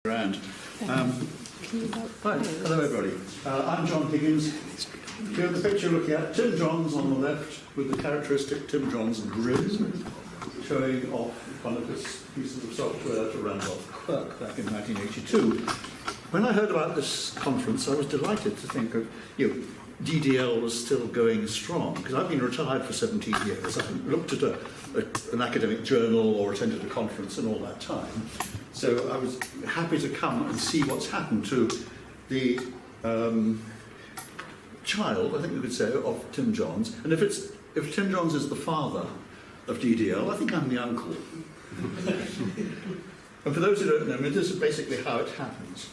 Around. Hi, hello everybody. I'm John Higgins. Here in the picture looking at Tim Johns on the left with the characteristic Tim Johns grin, showing off one of his pieces of software to Randolph Clerk back in 1982. When I heard about this conference, I was delighted to think of, DDL was still going strong, because I've been retired for 17 years. I've looked at an academic journal or attended a conference in all that time. So I was happy to come and see what's happened to the child, I think you could say, of Tim Johns. And if Tim Johns is the father of DDL, I think I'm the uncle. And for those who don't know, this is basically how it happens.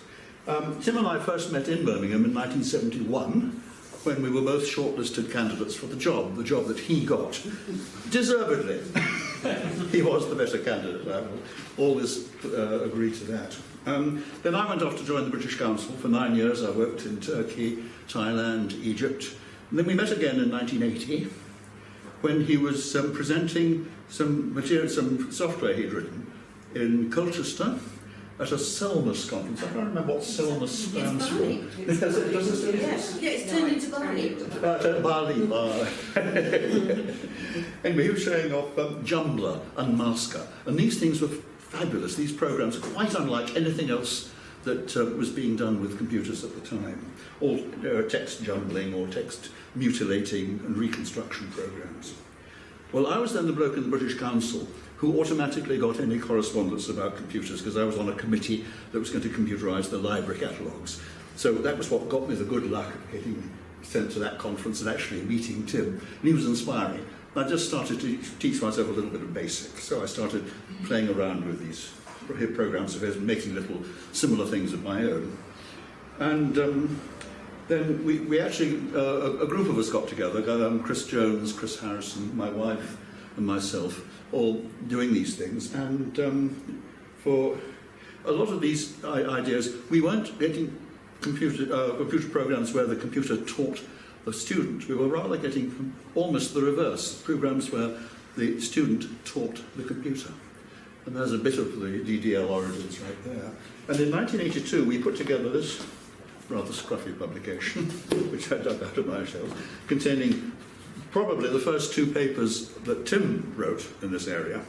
Tim and I first met in Birmingham in 1971, when we were both shortlisted candidates for the job that he got. Deservedly. He was the better candidate. I will always agree to that. Then I went off to join the British Council. For 9 years I worked in Turkey, Thailand, Egypt. And then we met again in 1980, when he was presenting some material, some software he'd written in Colchester, at a Selmas conference. I can't remember what Selmas stands for. Does it still exist? Yeah, it's turned into Bali. Bali. Anyway, he was showing off Jumbler and Masker. And these things were fabulous. These programs are quite unlike anything else that was being done with computers at the time. All text jumbling or text mutilating and reconstruction programs. Well, I was then the bloke in the British Council who automatically got any correspondence about computers, because I was on a committee that was going to computerise the library catalogues. So that was what got me the good luck of getting sent to that conference and actually meeting Tim. And he was inspiring. I just started to teach myself a little bit of basic. So I started playing around with these programs of his, making little similar things of my own. And then we actually, a group of us got together, Chris Jones, Chris Harrison, my wife and myself, all doing these things. And for a lot of these ideas, we weren't getting computer programs where the computer taught the student. We were rather getting almost the reverse, programs where the student taught the computer. And there's a bit of the DDL origins right there. And in 1982, we put together this rather scruffy publication, which I dug out of my shelves, containing probably the first two papers that Tim wrote in this area,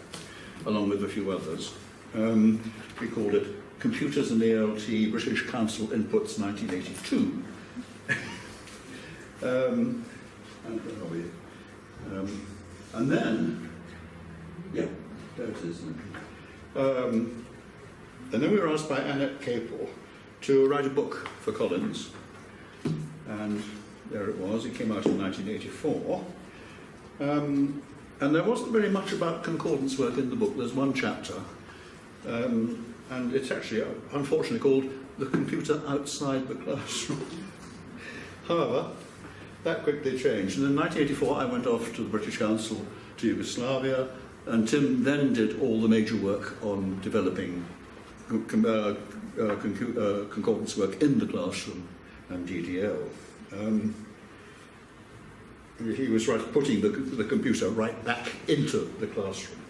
along with a few others. We called it Computers and ALT, British Council Inputs 1982. And then, yeah, there it is. And then we were asked by Annette Capel to write a book for Collins. And there it was. It came out in 1984. And there wasn't very much about concordance work in the book. There's one chapter. And it's actually, unfortunately, called The Computer Outside the Classroom. However, that quickly changed. And in 1984, I went off to the British Council to Yugoslavia, and Tim then did all the major work on developing concordance work in the classroom and DDL. He was putting the computer right back into the classroom.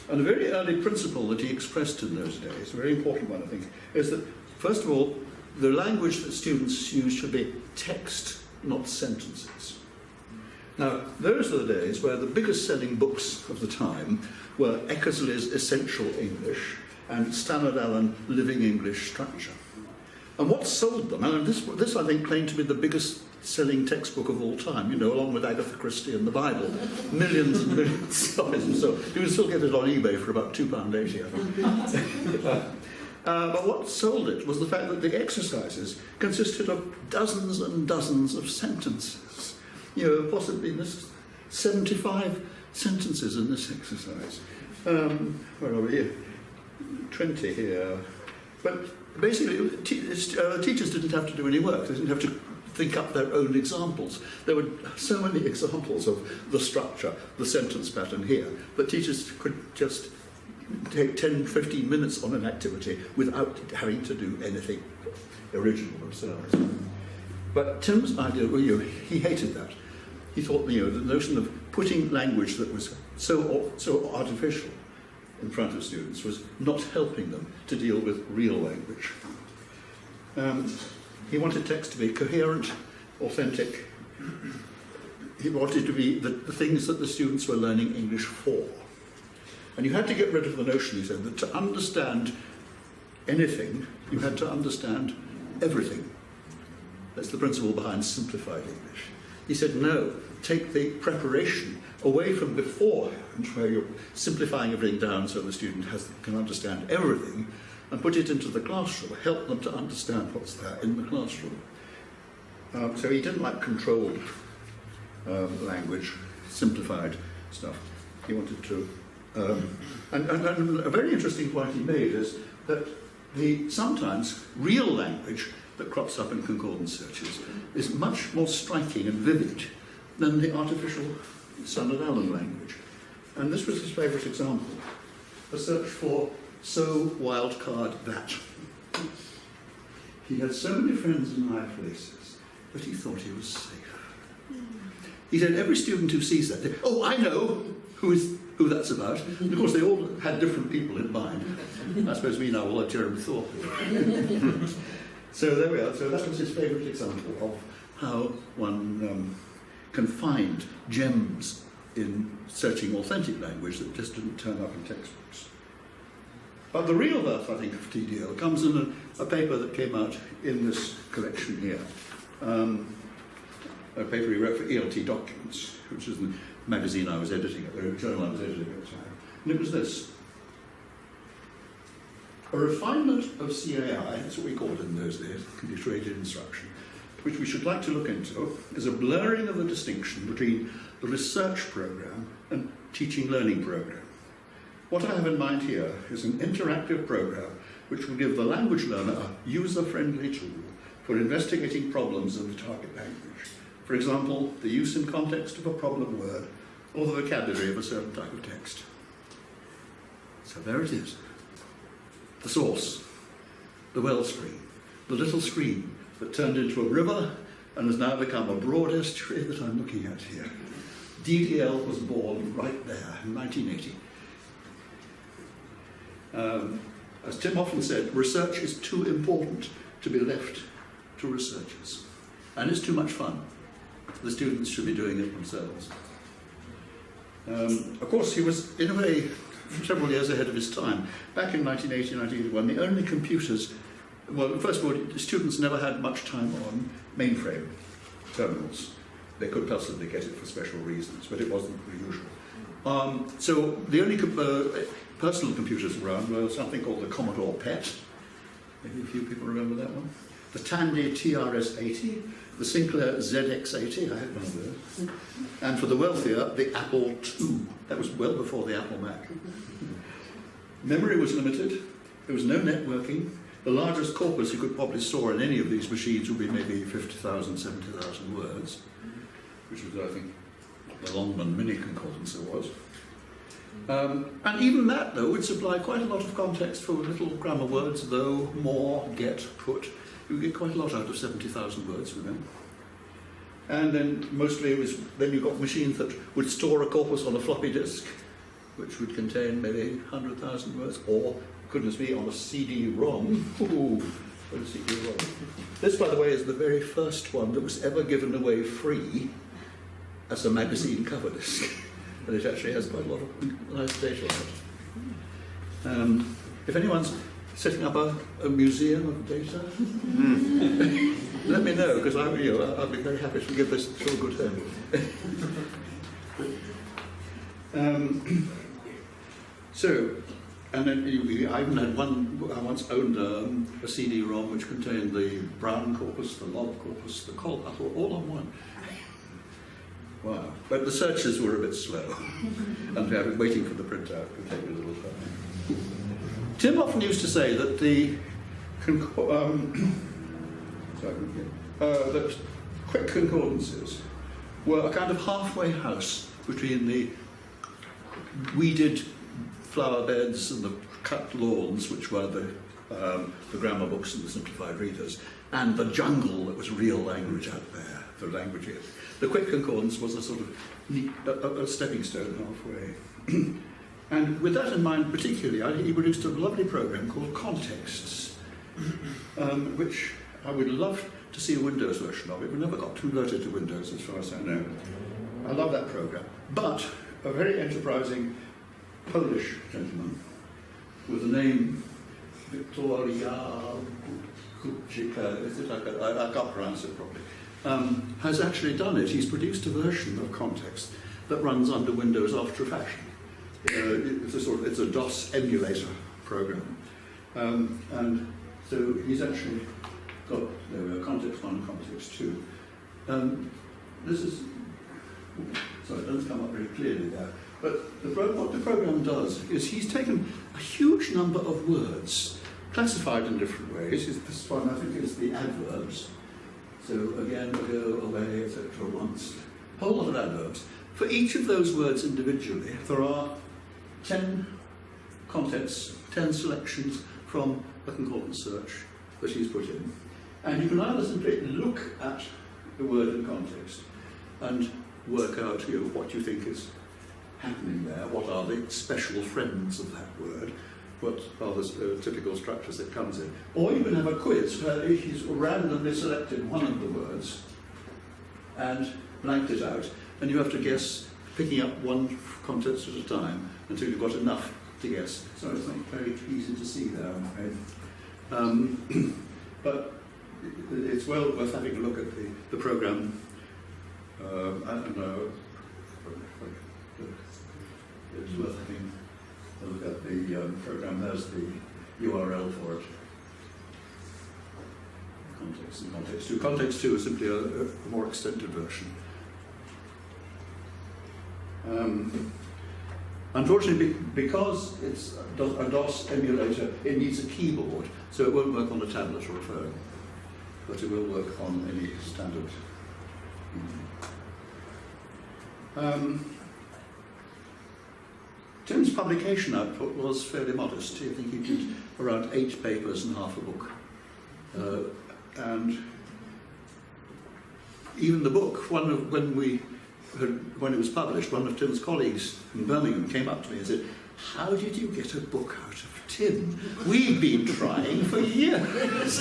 And a very early principle that he expressed in those days, a very important one I think, is that, first of all, the language that students use should be text, not sentences. Now, those are the days where the biggest selling books of the time were Eckersley's Essential English and Stannard Allen Living English Structure. And what sold them, and this I think claimed to be the biggest selling textbook of all time, along with Agatha Christie and the Bible. Millions and millions of it. So you can still get it on eBay for about £2.80, I think. But what sold it was the fact that the exercises consisted of dozens and dozens of sentences. Possibly 75 sentences in this exercise. Where are we? 20 here. But basically, teachers didn't have to do any work. They didn't have to think up their own examples. There were so many examples of the structure, the sentence pattern here, that teachers could just take 10, 15 minutes on an activity without having to do anything original themselves. But Tim's idea, he hated that. He thought, the notion of putting language that was so artificial in front of students was not helping them to deal with real language. He wanted text to be coherent, authentic. He wanted to be the things that the students were learning English for. And you had to get rid of the notion, he said, that to understand anything, you had to understand everything. That's the principle behind simplified English. He said, no, take the preparation away from beforehand, where you're simplifying everything down so the student can understand everything, and put it into the classroom, help them to understand what's there in the classroom. So he didn't like controlled language, simplified stuff. He wanted to... and a very interesting point he made is that sometimes real language that crops up in concordance searches is much more striking and vivid than the artificial Standard Allen language. And this was his favourite example, a search for so wildcard that. He had so many friends in high places that he thought he was safe. He said every student who sees that, oh, I know who that's about. And of course, they all had different people in mind. I suppose we know all like Jeremy Thorpe. So there we are. So that was his favourite example of how one can find gems in searching authentic language that just didn't turn up in textbooks. But the real birth, I think, of TDL comes in a paper that came out in this collection here. A paper he wrote for ELT Documents, which is the magazine I was editing, the journal I was editing at the time. And it was this. A refinement of CAI, that's what we called it in those days, computer-aided instruction, which we should like to look into, is a blurring of the distinction between the research program and teaching learning program. What I have in mind here is an interactive program which will give the language learner a user-friendly tool for investigating problems in the target language. For example, the use in context of a problem word or the vocabulary of a certain type of text. So there it is. The source, the wellspring, the little stream that turned into a river and has now become a broad estuary that I'm looking at here. DDL was born right there in 1980. As Tim often said, research is too important to be left to researchers. And it's too much fun. The students should be doing it themselves. Of course, he was, in a way, several years ahead of his time. Back in 1980, 1981, the only computers... Well, first of all, students never had much time on mainframe terminals. They could possibly get it for special reasons, but it wasn't the usual. So the only personal computers around were something called the Commodore PET. Maybe a few people remember that one. The Tandy TRS-80, the Sinclair ZX-80, I had one of those. And for the wealthier, the Apple II. That was well before the Apple Mac. Memory was limited. There was no networking. The largest corpus you could probably store in any of these machines would be maybe 50,000, 70,000 words, which was, I think, the Longman mini concordance there was. And even that, though, would supply quite a lot of context for little grammar words, though, more, get, put. You get quite a lot out of 70,000 words with them. And then mostly it was, then you got machines that would store a corpus on a floppy disk, which would contain maybe 100,000 words, or, goodness me, on a CD-ROM. Ooh, what a CD-ROM. This, by the way, is the very first one that was ever given away free as a magazine cover disc. And it actually has quite a lot of nice data on it. If anyone's setting up a museum of data, let me know, because I'll be very happy to give this to a good home. And then I even had I once owned a CD-ROM which contained the Brown corpus, the Lob corpus, the Colt, all on one. Wow. But the searches were a bit slow, and waiting for the printout would take a little time. Tim often used to say that the that quick concordances were a kind of halfway house between the weeded flower beds and the cut lawns, which were the grammar books and the simplified readers, and the jungle that was real language out there, the languages. The quick concordance was a sort of neat, a stepping stone halfway. And with that in mind particularly, he produced a lovely program called Contexts, which I would love to see a Windows version of. It never got converted to Windows as far as I know. I love that program. But a very enterprising Polish gentleman with the name Victoria Kuczyka, I can't pronounce it properly, has actually done it. He's produced a version of Context that runs under Windows after a fashion. It's a DOS emulator program. And so he's actually got Context 1 and Context 2. This is, sorry, it doesn't come up very clearly there. But what the program does is he's taken a huge number of words, classified in different ways. This one, I think, is the adverbs. So again, go, away, etc., once. A whole lot of adverbs. For each of those words individually, there are 10 contexts, 10 selections from a concordance search that he's put in. And you can either simply look at the word in context and work out what you think is happening there, what are the special friends of that word, what are the typical structures it comes in. Or you can have a quiz where he's randomly selected one of the words and blanked it out, and you have to guess, picking up one context at a time until you've got enough to guess. So it's not very easy to see there, I'm afraid. But it's well worth having a look at the program. I don't know. It's worth having a look at the program. There's the URL for it. Context and Context 2. Context 2 is simply a more extended version. Unfortunately, because it's a DOS emulator, it needs a keyboard, so it won't work on a tablet or a phone, but it will work on any standard. Tim's publication output was fairly modest. I think he did around 8 papers and half a book. And even the book, when it was published, one of Tim's colleagues in Birmingham came up to me and said, "How did you get a book out of Tim? We've been trying for years."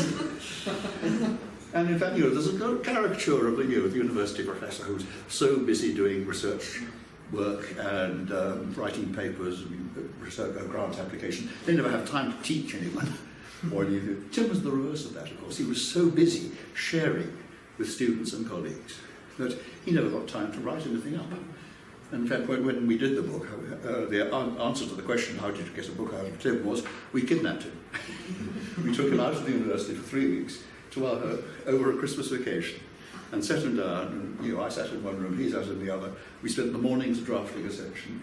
And in fact, there's a caricature of the university professor who's so busy doing research work and writing papers and research grant application, they never have time to teach anyone. Or anything. Tim was the reverse of that, of course. He was so busy sharing with students and colleagues that he never got time to write anything up. And in fact, when we did the book, the answer to the question, how did you get a book out of Tim, was we kidnapped him. We took him out of the university for 3 weeks over a Christmas vacation and set him down. And, I sat in one room, he sat in the other. We spent the mornings drafting a section,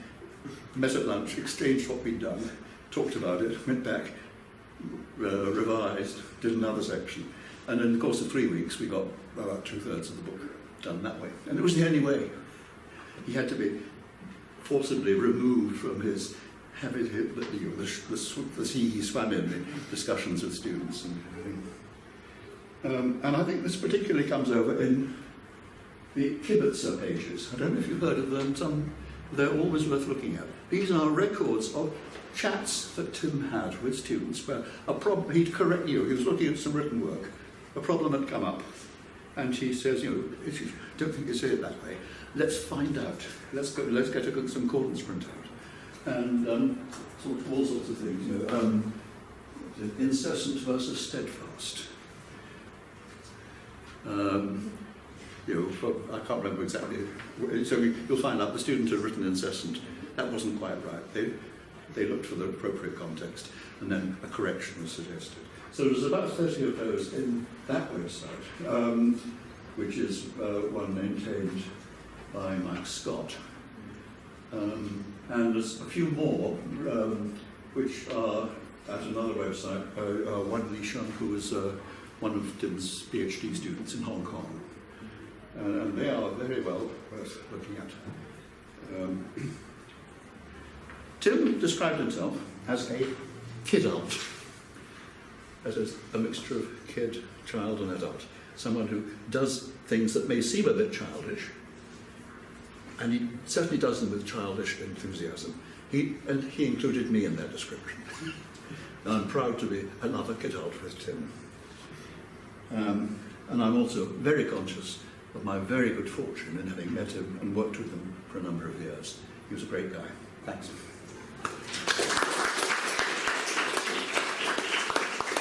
met at lunch, exchanged what we'd done, talked about it, went back, revised, did another section. And in the course of 3 weeks, we got about 2/3 of the book done that way. And it was the only way. He had to be forcibly removed from his habit, the sea he swam in, the discussions with students and everything. And I think this particularly comes over in the Kibitzer pages. I don't know if you've heard of them. They're always worth looking at. These are records of chats that Tim had with students where he'd correct you. He was looking at some written work. A problem had come up. And he says, if you don't think you say it that way, let's find out. Let's get some concordance print out. And all sorts of things. Incessant versus steadfast. I can't remember exactly. So you'll find out the student had written incessant. That wasn't quite right. They looked for the appropriate context, and then a correction was suggested. So there's about 30 of those in that website, which is one maintained by Mike Scott. And there's a few more, which are at another website, Wan Li Sheng, who was one of Tim's PhD students in Hong Kong. And they are very well worth looking at. Tim described himself as a kidult. That is, a mixture of kid, child and adult. Someone who does things that may seem a bit childish, and he certainly does them with childish enthusiasm. He included me in that description. I'm proud to be an advocate out with Tim. And I'm also very conscious of my very good fortune in having met him and worked with him for a number of years. He was a great guy. Thanks.